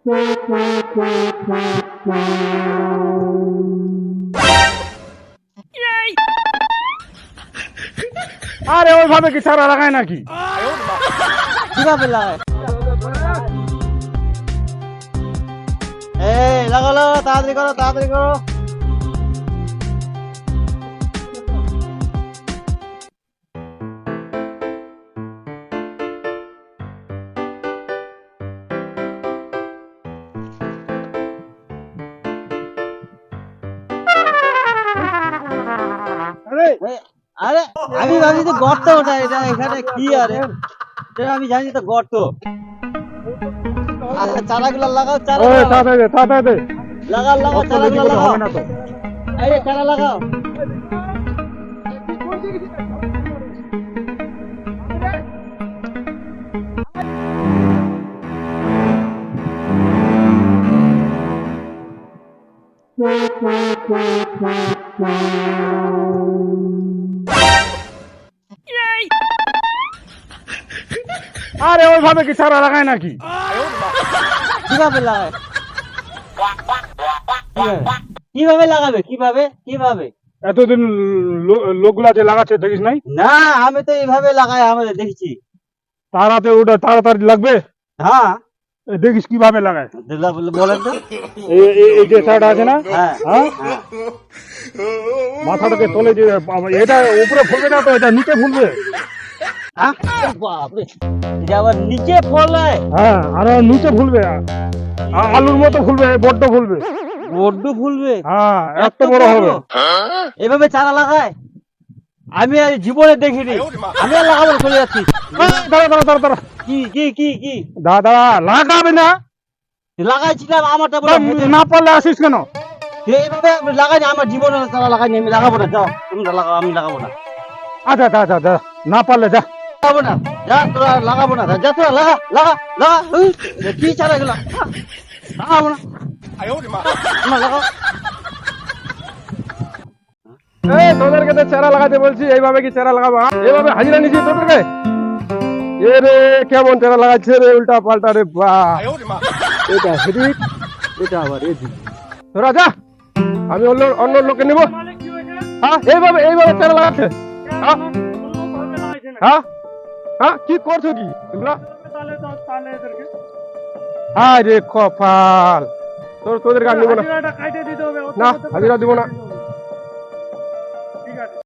আরে ওইভাবে কি চারা লাগায় নাকি? কিভাবে লাগায়? এই লাগালো, তাড়াতাড়ি করো, তাড়াতাড়ি করো। আরে আমি ভাবছি তো গর্ত, ওটা এটা এখানে কি? আরে এটা আমি জানি তো গর্ত। আচ্ছা চারাগুলো লাগাও, চারা লাগাও, লাগাও চারাগুলো লাগাও। এই চারা লাগাও। আরে ওইভাবে কি চারা লাগায় নাকি? কিভাবে লাগায়? কিভাবে লাগাবে? কিভাবে কিভাবে? এতদিন লোকগুলা যে লাগাচ্ছে দেখিস নাই? না আমি তো এইভাবে লাগাই, আমাদের দেখছি। তারাতে ওটা তাড়াতাড়ি লাগবে। হ্যাঁ দেখিস কিভাবে লাগায়। বলেন তো। এই যে চারাটা আছে না, হ্যাঁ হ্যাঁ, মাথাটাকে তোলে যে এটা উপরে ফুলবে না, তো এটা নিচে ফুলবে। হ্যাঁ বাপরে, এটা আবার নিচে ফলে? হ্যাঁ, আর নিচে ফুলবে, আলুর মতো ফুলবে, বড্ড ফুলবে। বড্ড ফুলবে? হ্যাঁ, এত বড় হবে। এভাবে চারা লাগায়? আমি আর জীবনে দেখিনি। আমি আর লাগাবো, চলে যাচ্ছি। দাঁড়া দাঁড়া দাঁড়া দাঁড়া, কি কি কি কি দাদা লাগাবে না? লাগাইছিলাম, আমারটা না পারলে আসিস কেন? এইভাবে লাগাইনি, আমার জীবনে চারা লাগাইনি। আমি লাগাবো না, যাও তোমরা লাগাও, আমি লাগাবো না। আচ্ছা আচ্ছা আচ্ছা আচ্ছা, না পারলে যা। লাগাবো না, যা তোরা লাগাবো না, যা তোরা লাগা লাগা লাগা। কি চারা এগুলা? লাগাবো না, না লাগাও। এই তোদেরকে তো চারা লাগাতে বলছি, এইভাবে কি চারা লাগাবো? এইভাবে হাজিরা নিছি তোদেরকে? এ রে কেমন চারা লাগাচ্ছে রে, উল্টা পাল্টা রে। বাহ, এটা হেডিক, এটা আবার এদিক। তোরা যা, আমি অন্য লোককে নেবো। হ্যাঁ, এইভাবে এইভাবে চারা লাগাচ্ছে। হ্যাঁ হ্যাঁ হ্যাঁ, কি করছো কি তোমরা? আরে কপাল, তোদেরকে আর নেবো না, হাজিরা দিব না।